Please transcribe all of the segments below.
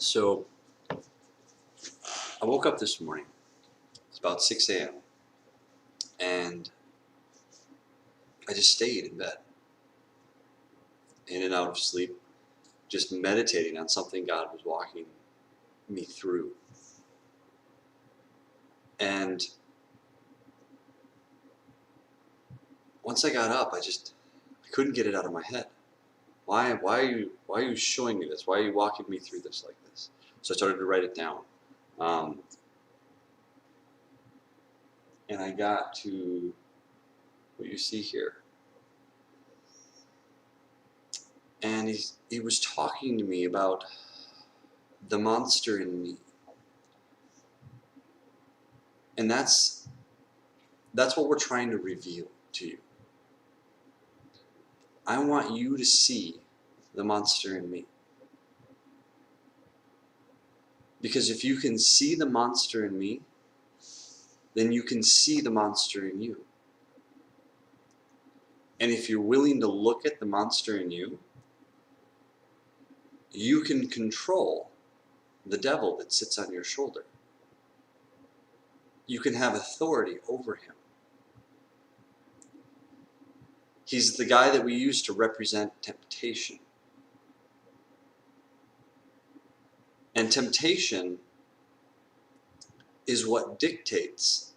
So I woke up this morning. It's about 6 a.m. and I just stayed in bed, in and out of sleep, just meditating on something God was walking me through. And once I got up, I couldn't get it out of my head. Why are you showing me this? Why are you walking me through this like this? So I started to write it down. And I got to what you see here. And he was talking to me about the monster in me. And that's what we're trying to reveal to you. I want you to see the monster in me. Because if you can see the monster in me, then you can see the monster in you. And if you're willing to look at the monster in you, you can control the devil that sits on your shoulder. You can have authority over him. He's the guy that we use to represent temptation. And temptation is what dictates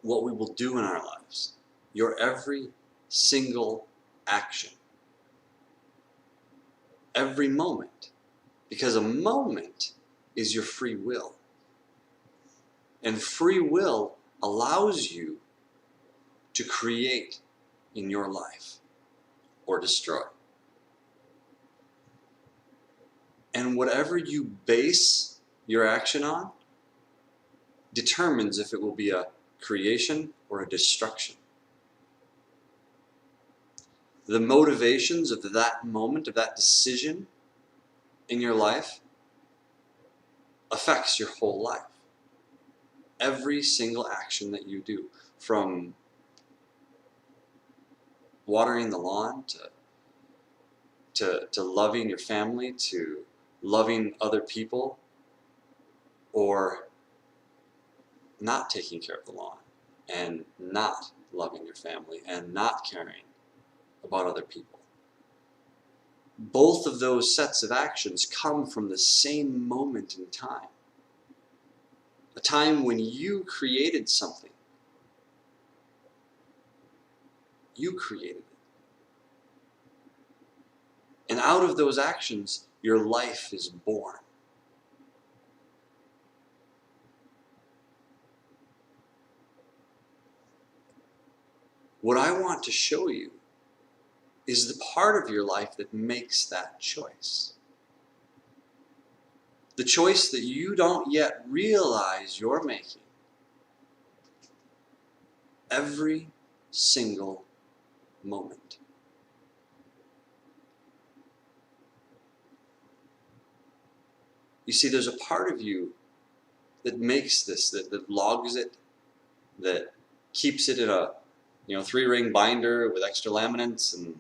what we will do in our lives. Your every single action. Every moment. Because a moment is your free will. And free will allows you to create in your life or destroy. And whatever you base your action on determines if it will be a creation or a destruction. The motivations of that moment, of that decision in your life affects your whole life. Every single action that you do, from watering the lawn to loving your family, to loving other people, or not taking care of the lawn, and not loving your family, and not caring about other people. Both of those sets of actions come from the same moment in time. A time when you created something. You created it. And out of those actions, your life is born. What I want to show you is the part of your life that makes that choice. The choice that you don't yet realize you're making. Every single moment. You see, there's a part of you that makes this, that logs it, that keeps it in a 3-ring binder with extra laminates and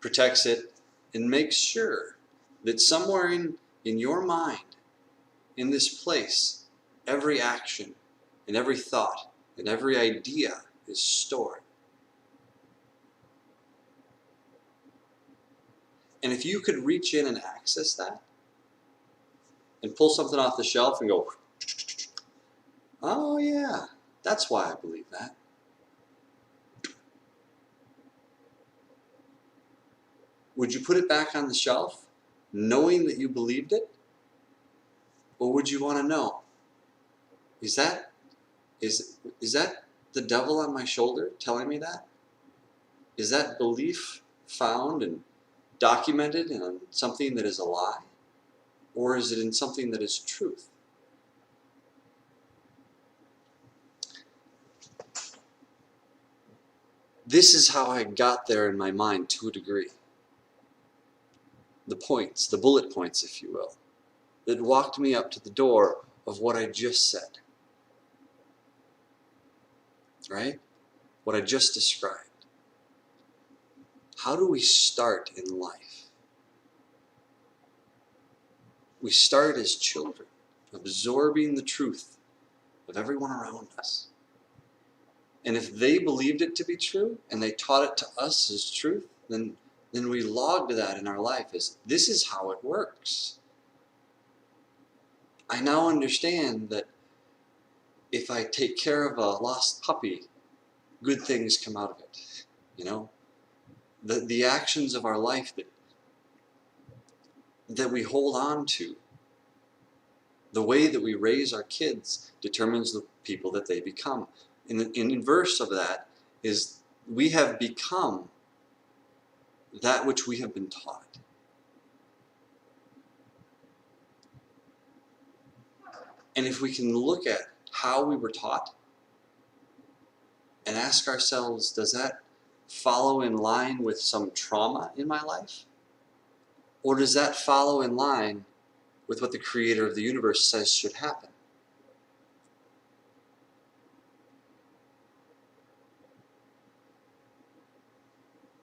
protects it, and makes sure that somewhere in your mind, in this place, every action and every thought and every idea is stored. And if you could reach in and access that, and pull something off the shelf and go, oh yeah, that's why I believe that. Would you put it back on the shelf knowing that you believed it? Or would you want to know, is that the devil on my shoulder telling me that? Is that belief found and documented in something that is a lie? Or is it in something that is truth? This is how I got there in my mind to a degree. The points, the bullet points, if you will, that walked me up to the door of what I just said. Right? What I just described. How do we start in life? we start as children, absorbing the truth of everyone around us. And if they believed it to be true and they taught it to us as truth, then we logged that in our life as this is how it works. I now understand that if I take care of a lost puppy, good things come out of it. You know, the actions of our life that we hold on to, the way that we raise our kids determines the people that they become. And the inverse of that is we have become that which we have been taught. And if we can look at how we were taught and ask ourselves, does that follow in line with some trauma in my life? Or does that follow in line with what the creator of the universe says should happen?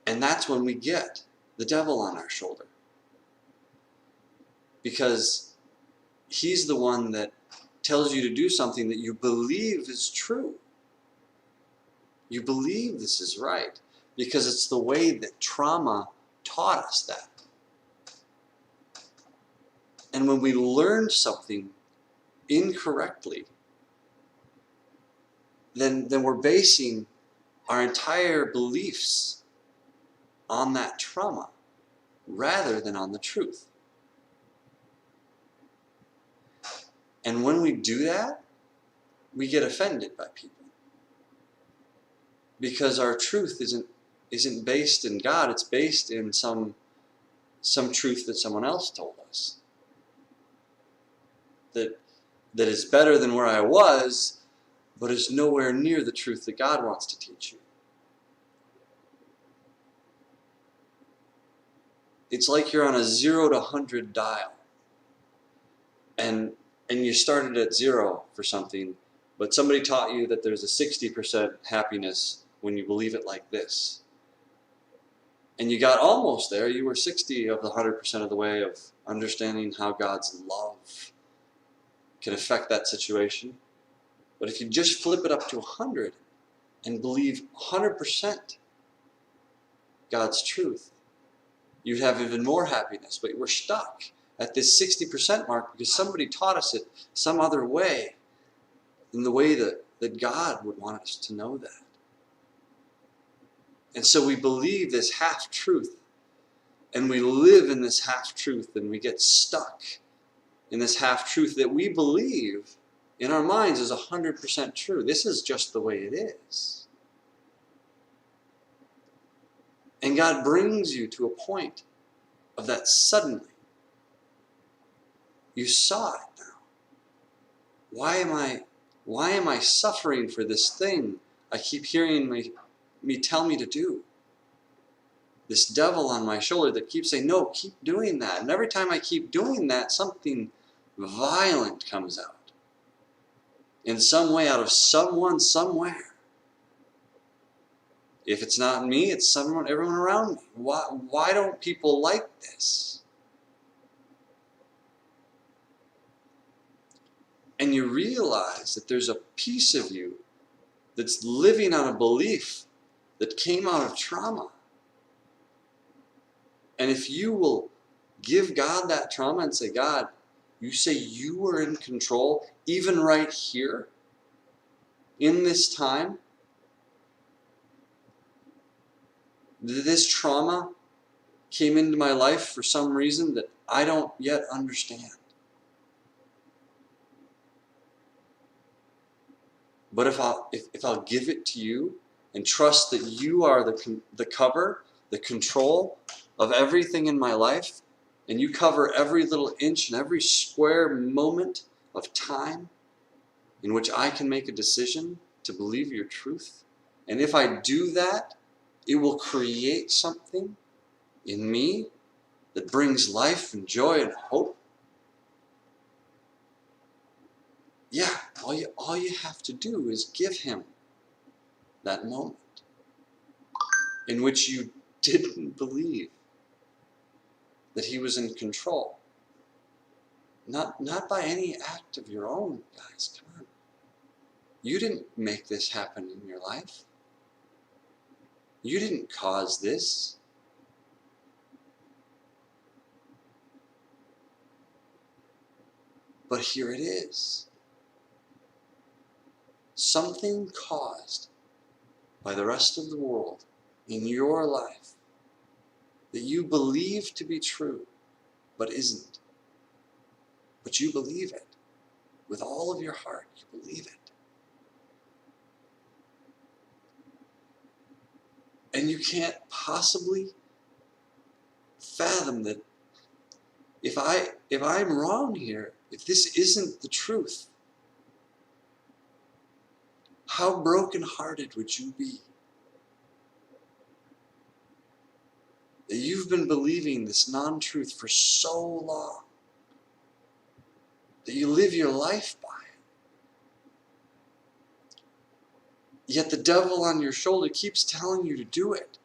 And that's when we get the devil on our shoulder. Because he's the one that tells you to do something that you believe is true. You believe this is right because it's the way that trauma taught us that. And when we learn something incorrectly, then we're basing our entire beliefs on that trauma rather than on the truth. And when we do that, we get offended by people. Because our truth isn't based in God, it's based in some truth that someone else told us. That is better than where I was, but is nowhere near the truth that God wants to teach you. It's like you're on a 0 to 100 dial. And you started at 0 for something, but somebody taught you that there's a 60% happiness when you believe it like this. And you got almost there. You were 60 of the 100% of the way of understanding how God's love can affect that situation. But if you just flip it up to 100 and believe 100% God's truth, you'd have even more happiness. But we're stuck at this 60% mark because somebody taught us it some other way than the way that God would want us to know that. And so we believe this half-truth, and we live in this half-truth, and we get stuck in this half-truth that we believe in our minds is 100% true. This is just the way it is. And God brings you to a point of that suddenly. You saw it now. Why am I suffering for this thing I keep hearing me tell me to do? This devil on my shoulder that keeps saying, no, keep doing that. And every time I keep doing that, something violent comes out. In some way, out of someone, somewhere. If it's not me, it's everyone around me. Why don't people like this? And you realize that there's a piece of you that's living on a belief that came out of trauma. And if you will give God that trauma and say, God, you say you were in control, even right here, in this time, this trauma came into my life for some reason that I don't yet understand. But if I'll give it to you and trust that you are the cover, the control of everything in my life, and you cover every little inch and every square moment of time in which I can make a decision to believe your truth, and if I do that, it will create something in me that brings life and joy and hope. Yeah, all you have to do is give him that moment in which you didn't believe that he was in control. Not by any act of your own, guys. Come on. You didn't make this happen in your life. You didn't cause this. But here it is. Something caused by the rest of the world in your life that you believe to be true, but isn't. But you believe it. With all of your heart, you believe it. And you can't possibly fathom that if I'm wrong here, if this isn't the truth, how brokenhearted would you be? That you've been believing this non-truth for so long, that you live your life by it. Yet the devil on your shoulder keeps telling you to do it.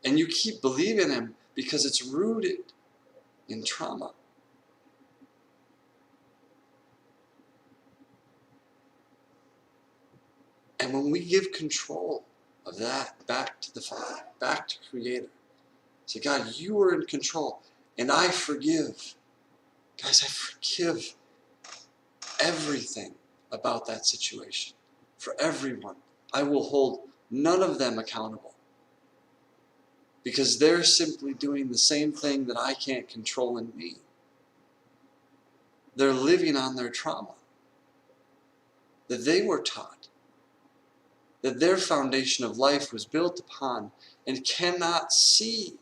And you keep believing him because it's rooted in trauma. And when we give control of that back to the Father, back to Creator, say, God, you are in control, and I forgive. Guys, I forgive everything about that situation. For everyone. I will hold none of them accountable. Because they're simply doing the same thing that I can't control in me. They're living on their trauma that they were taught, that their foundation of life was built upon, and cannot see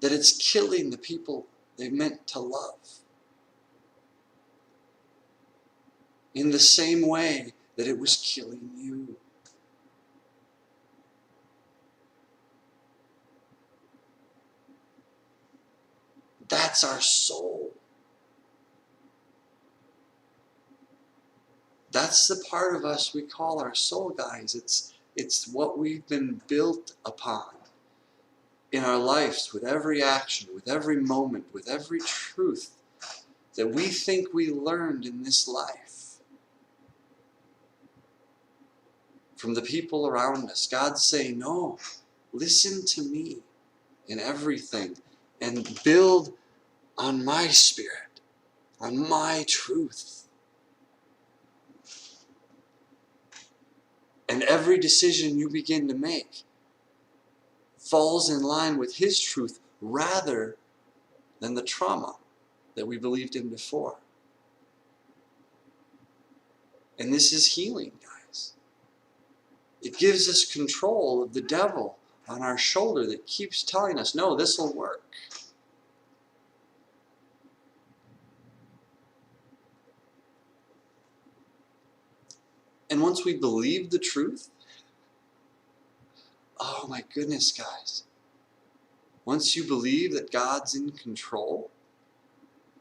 that it's killing the people they meant to love. In the same way that it was killing you. That's our soul. That's the part of us we call our soul, guys. It's what we've been built upon in our lives, with every action, with every moment, with every truth that we think we learned in this life. From the people around us, God's saying, no, listen to me in everything and build on my spirit, on my truth. And every decision you begin to make falls in line with His truth rather than the trauma that we believed in before. And this is healing, guys. It gives us control of the devil on our shoulder that keeps telling us, no, this will work. And once we believe the truth, oh my goodness, guys. Once you believe that God's in control,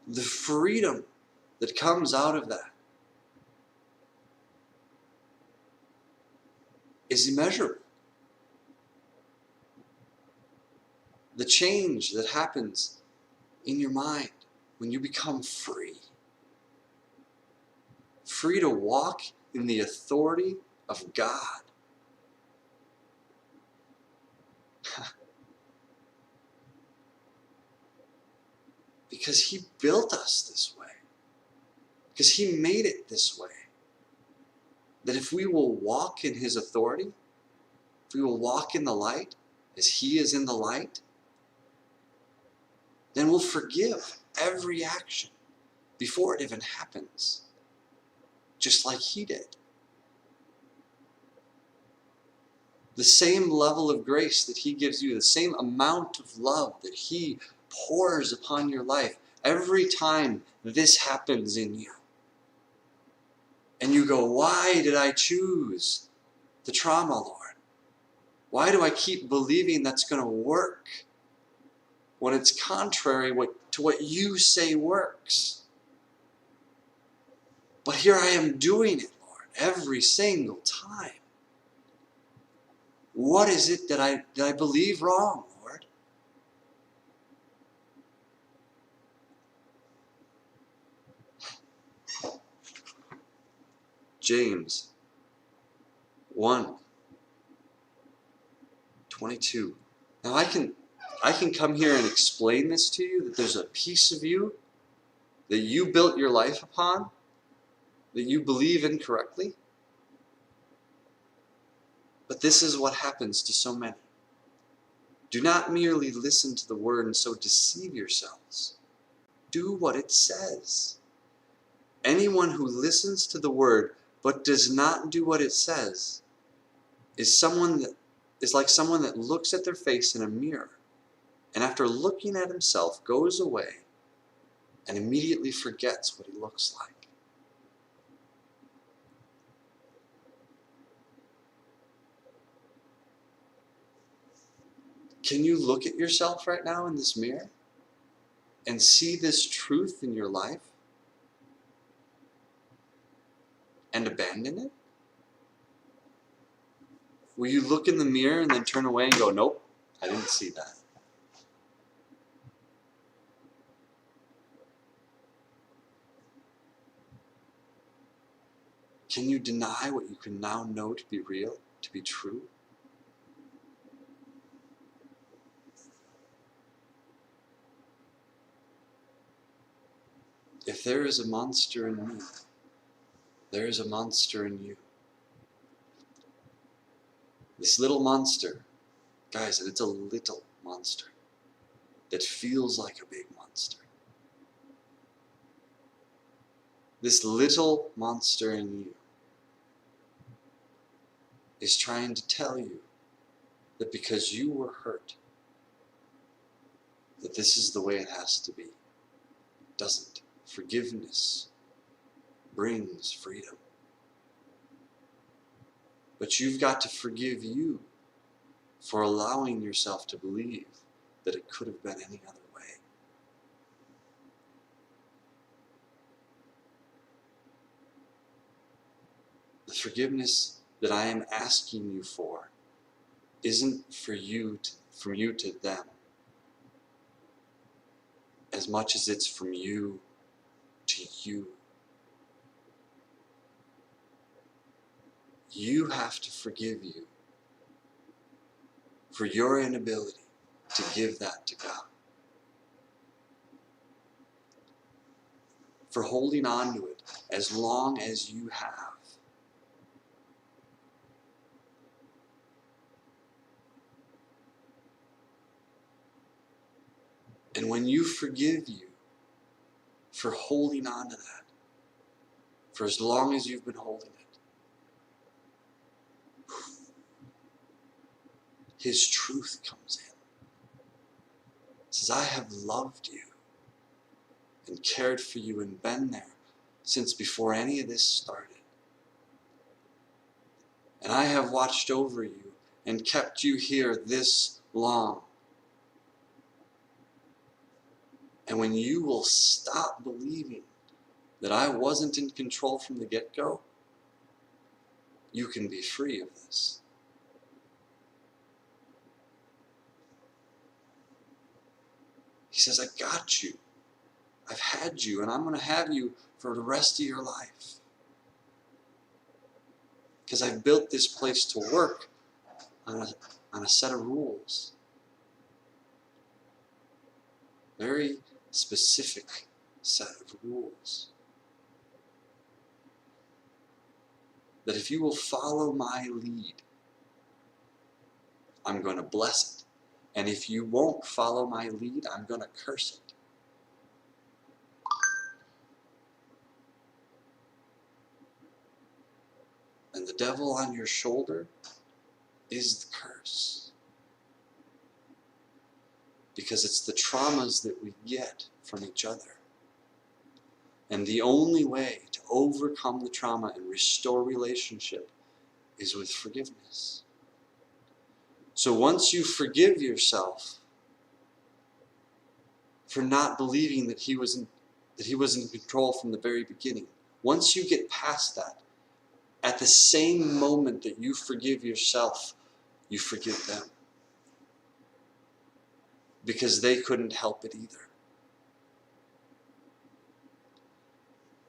the freedom that comes out of that is immeasurable. The change that happens in your mind when you become free. Free to walk in the authority of God. Because He built us this way. Because He made it this way. That if we will walk in His authority, if we will walk in the light as He is in the light, then we'll forgive every action before it even happens. Just like He did. The same level of grace that He gives you, the same amount of love that He pours upon your life every time this happens in you. And you go, why did I choose the trauma, Lord? Why do I keep believing that's going to work when it's contrary to what you say works? But here I am doing it, Lord, every single time. What is it that I believe wrong, Lord? James 1:22. Now I can come here and explain this to you, that there's a piece of you that you built your life upon, that you believe incorrectly. But this is what happens to so many. Do not merely listen to the word and so deceive yourselves. Do what it says. Anyone who listens to the word but does not do what it says is like someone that looks at their face in a mirror, and after looking at himself goes away and immediately forgets what he looks like. Can you look at yourself right now in this mirror and see this truth in your life and abandon it? Will you look in the mirror and then turn away and go, nope, I didn't see that? Can you deny what you can now know to be real, to be true? If there is a monster in me, there is a monster in you. This little monster, guys, and it's a little monster that feels like a big monster. This little monster in you is trying to tell you that because you were hurt, that this is the way it has to be. It doesn't. Forgiveness brings freedom. But you've got to forgive you for allowing yourself to believe that it could have been any other way. The forgiveness that I am asking you for isn't from you to them, as much as it's from you to you. You have to forgive you for your inability to give that to God, for holding on to it as long as you have. And when you forgive you for holding on to that, for as long as you've been holding it, His truth comes in. It says, I have loved you and cared for you and been there since before any of this started. And I have watched over you and kept you here this long. And when you will stop believing that I wasn't in control from the get-go, you can be free of this. He says, I got you. I've had you, and I'm going to have you for the rest of your life. Because I've built this place to work on a set of rules. Very specific set of rules. That if you will follow my lead, I'm going to bless it. And if you won't follow my lead, I'm going to curse it. And the devil on your shoulder is the curse. Because it's the traumas that we get from each other. And the only way to overcome the trauma and restore relationship is with forgiveness. So once you forgive yourself for not believing that he was in control from the very beginning, once you get past that, at the same moment that you forgive yourself, you forgive them. Because they couldn't help it either.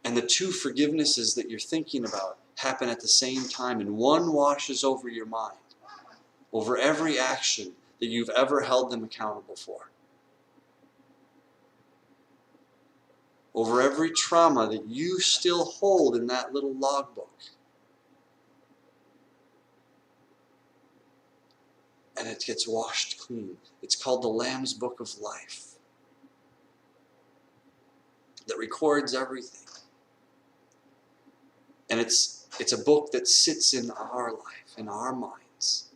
And the two forgivenesses that you're thinking about happen at the same time, and one washes over your mind, over every action that you've ever held them accountable for, over every trauma that you still hold in that little logbook. And it gets washed clean. It's called the Lamb's Book of Life, that records everything. And it's a book that sits in our life, in our minds,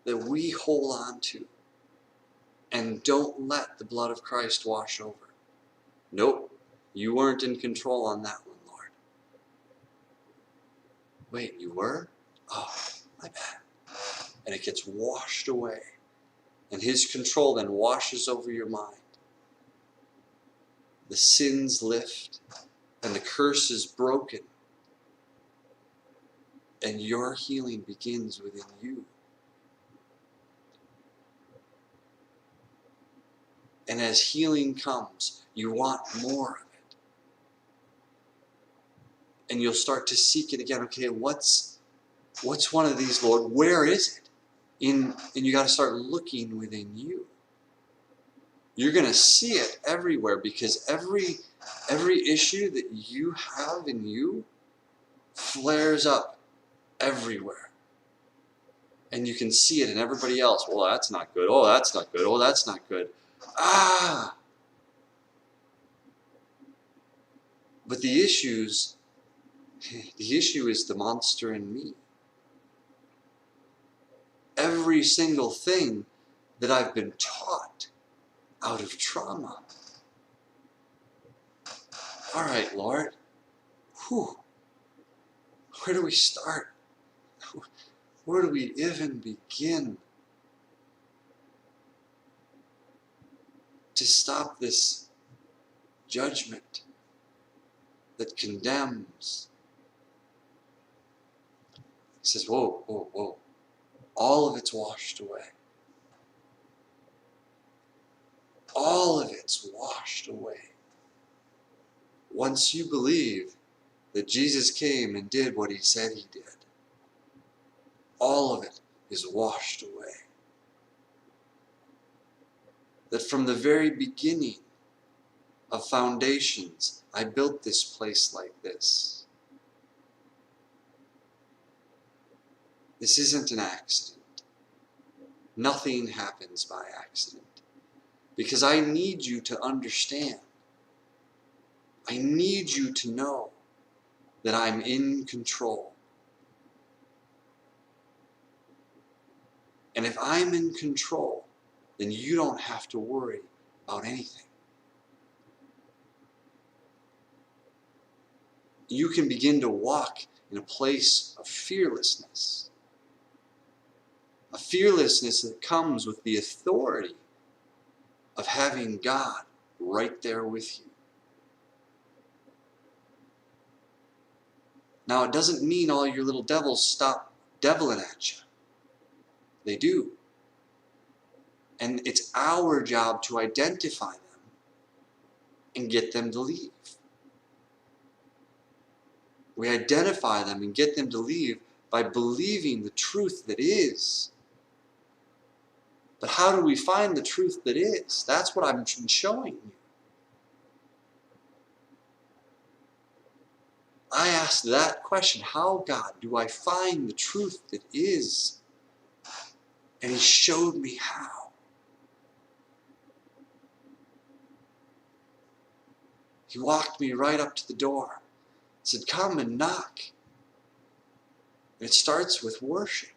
that we hold on to and don't let the blood of Christ wash over. Nope, you weren't in control on that one, Lord. Wait, you were? Oh, my bad. And it gets washed away. And His control then washes over your mind. The sins lift, and the curse is broken. And your healing begins within you. And as healing comes, you want more of it. And you'll start to seek it again. Okay, what's one of these, Lord? Where is it? And you got to start looking within you. You're going to see it everywhere, because every issue that you have in you flares up everywhere. And you can see it in everybody else. Well, that's not good. Oh, that's not good. Oh, that's not good. But the issue is the monster in me. Every single thing that I've been taught out of trauma. All right, Lord. Whew. Where do we start? Where do we even begin to stop this judgment that condemns? He says, whoa, whoa, whoa. All of it's washed away. All of it's washed away. Once you believe that Jesus came and did what He said He did, all of it is washed away. That from the very beginning of foundations, I built this place like this. This isn't an accident. Nothing happens by accident. Because I need you to understand. I need you to know that I'm in control. And if I'm in control, then you don't have to worry about anything. You can begin to walk in a place of fearlessness. A fearlessness that comes with the authority of having God right there with you. Now, it doesn't mean all your little devils stop deviling at you. They do. And it's our job to identify them and get them to leave. We identify them and get them to leave by believing the truth that is. But how do we find the truth that is? That's what I've been showing you. I asked that question, how, God, do I find the truth that is? And He showed me how. He walked me right up to the door. He said, come and knock. And it starts with worship.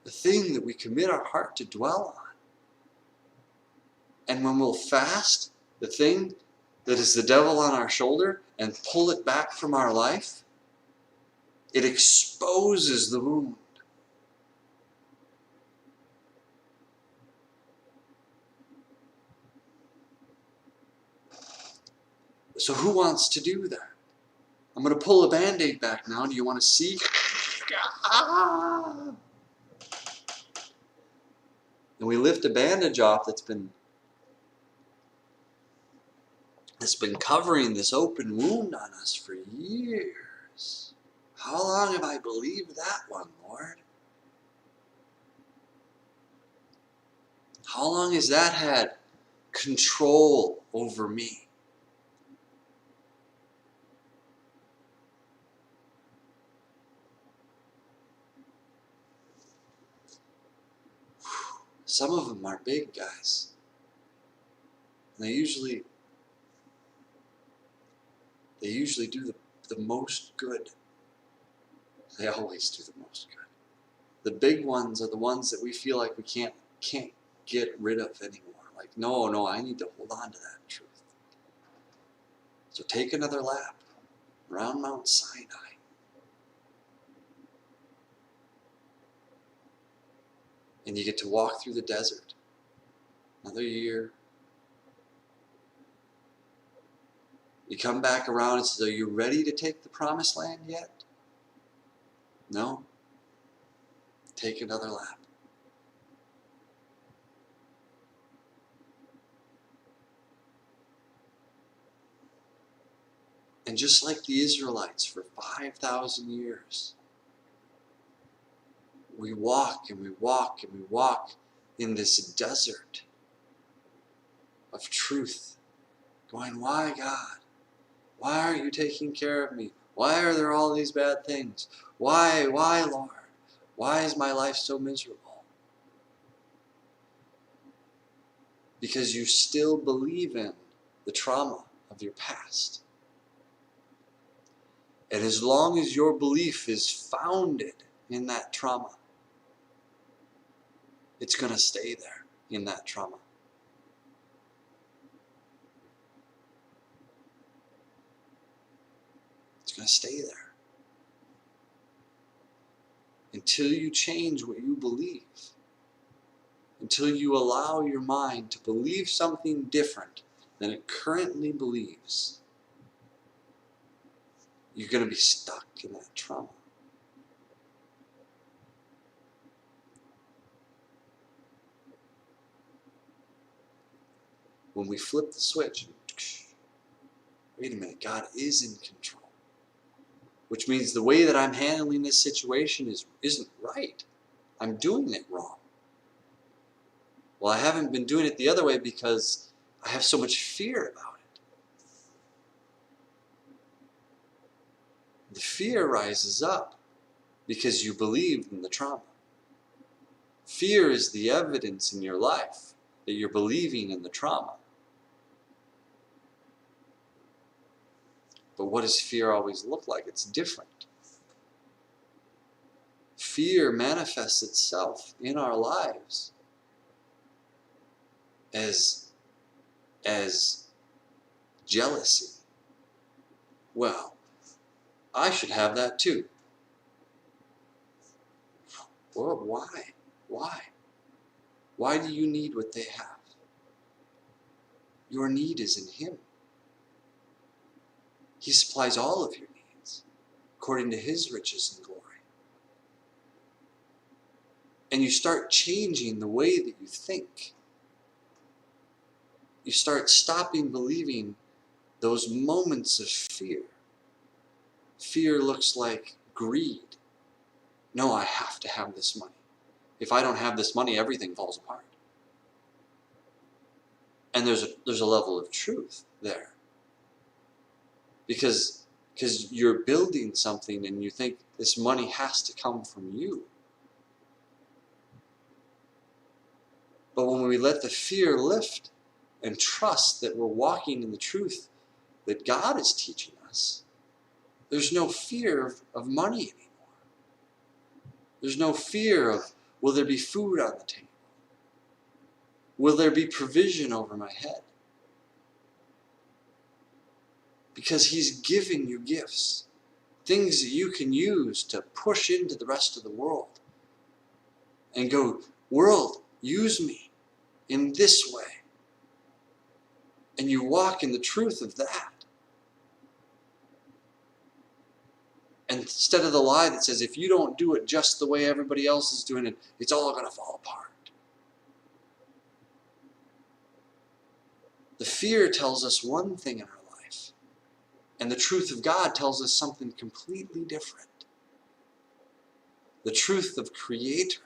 The thing that we commit our heart to dwell on. And when we'll fast, the thing that is the devil on our shoulder, and pull it back from our life, it exposes the wound. So who wants to do that? I'm going to pull a Band-Aid back now. Do you want to see? And we lift a bandage off that's been has been covering this open wound on us for years. How long have I believed that one, Lord? How long has that had control over me? Some of them are big, guys. And they usually do the most good. They always do the most good. The big ones are the ones that we feel like we can't get rid of anymore. Like, no, I need to hold on to that truth. So take another lap around Mount Sinai. And you get to walk through the desert. Another year. You come back around and say, are you ready to take the promised land yet? No? Take another lap. And just like the Israelites for 5,000 years, we walk and we walk and we walk in this desert of truth, going, why, God? Why aren't you taking care of me? Why are there all these bad things? Why, Lord? Why is my life so miserable? Because you still believe in the trauma of your past. And as long as your belief is founded in that trauma, it's going to stay there in that trauma. It's going to stay there until you change what you believe, until you allow your mind to believe something different than it currently believes. You're going to be stuck in that trauma. When we flip the switch, wait a minute, God is in control. Which means the way that I'm handling this situation isn't right. I'm doing it wrong. Well, I haven't been doing it the other way because I have so much fear about it. The fear rises up because you believed in the trauma. Fear is the evidence in your life that you're believing in the trauma. But what does fear always look like? It's different. Fear manifests itself in our lives as jealousy. Well, I should have that too. Well, why? Why? Why do you need what they have? Your need is in Him. He supplies all of your needs according to His riches and glory. And you start changing the way that you think. You start stopping believing those moments of fear. Fear looks like greed. No, I have to have this money. If I don't have this money, everything falls apart. And there's a level of truth there. Because you're building something and you think this money has to come from you. But when we let the fear lift and trust that we're walking in the truth that God is teaching us, there's no fear of money anymore. There's no fear of, will there be food on the table? Will there be provision over my head? Because He's giving you gifts, things that you can use to push into the rest of the world and go, world, use me in this way. And you walk in the truth of that. And instead of the lie that says, if you don't do it just the way everybody else is doing it, it's all going to fall apart. The fear tells us one thing in our life, and the truth of God tells us something completely different. The truth of Creator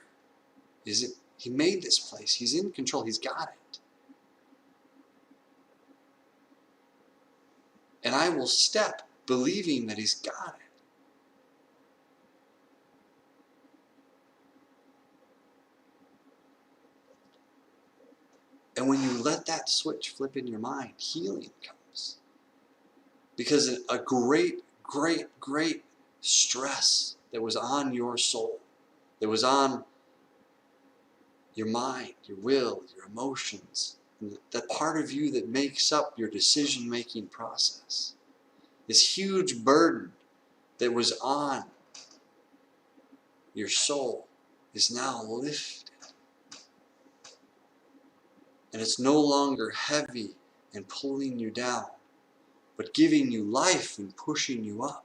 is that He made this place. He's in control. He's got it. And I will step believing that He's got it. And when you let that switch flip in your mind, healing comes. Because a great, great, great stress that was on your soul, that was on your mind, your will, your emotions, that part of you that makes up your decision-making process, this huge burden that was on your soul is now lifted. And it's no longer heavy and pulling you down, but giving you life and pushing you up.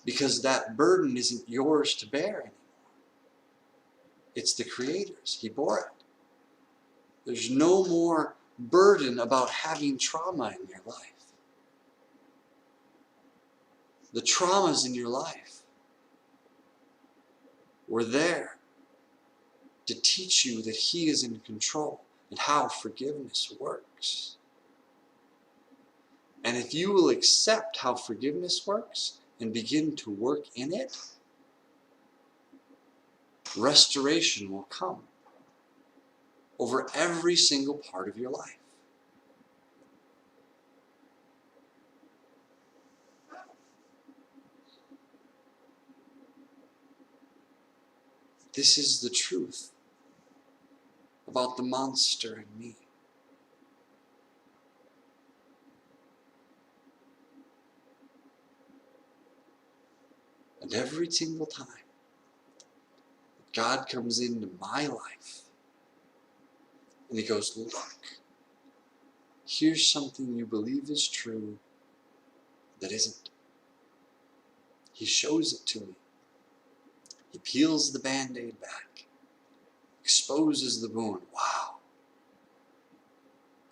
Because that burden isn't yours to bear anymore. It's the Creator's. He bore it. There's no more burden about having trauma in your life. The traumas in your life were there to teach you that He is in control and how forgiveness works. And if you will accept how forgiveness works and begin to work in it, restoration will come over every single part of your life. This is the truth about the monster in me. And every single time God comes into my life and He goes, look, here's something you believe is true that isn't. He shows it to me. He peels the Band-Aid back, exposes the wound. Wow.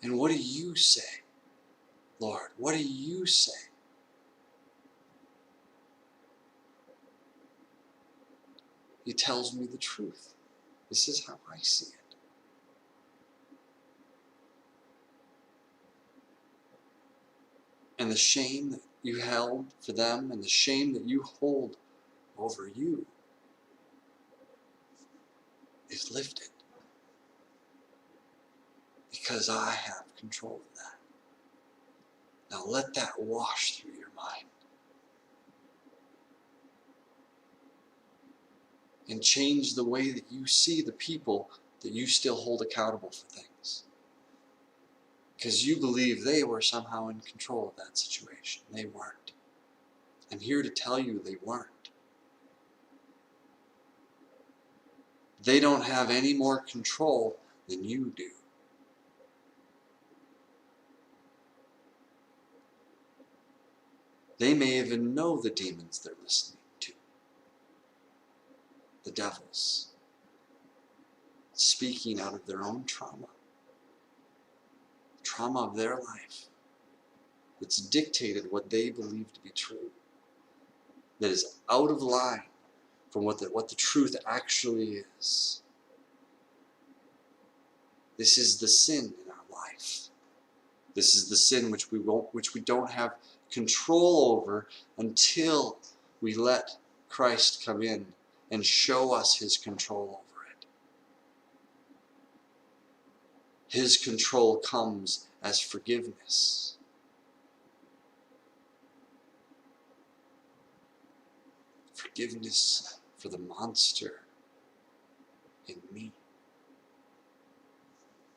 And what do you say, Lord? What do you say? He tells me the truth. This is how I see it. And the shame that you held for them and the shame that you hold over you is lifted. Because I have control of that. Now let that wash through your mind. And change the way that you see the people that you still hold accountable for things. Because you believe they were somehow in control of that situation. They weren't. I'm here to tell you they weren't. They don't have any more control than you do. They may even know the demons they're listening to. The devils. Speaking out of their own trauma. Trauma of their life. That's dictated what they believe to be true. That is out of line from what the truth actually is. This is the sin in our life. This is the sin which we don't have control over until we let Christ come in and show us His control over it. His control comes as forgiveness. Forgiveness for the monster in me.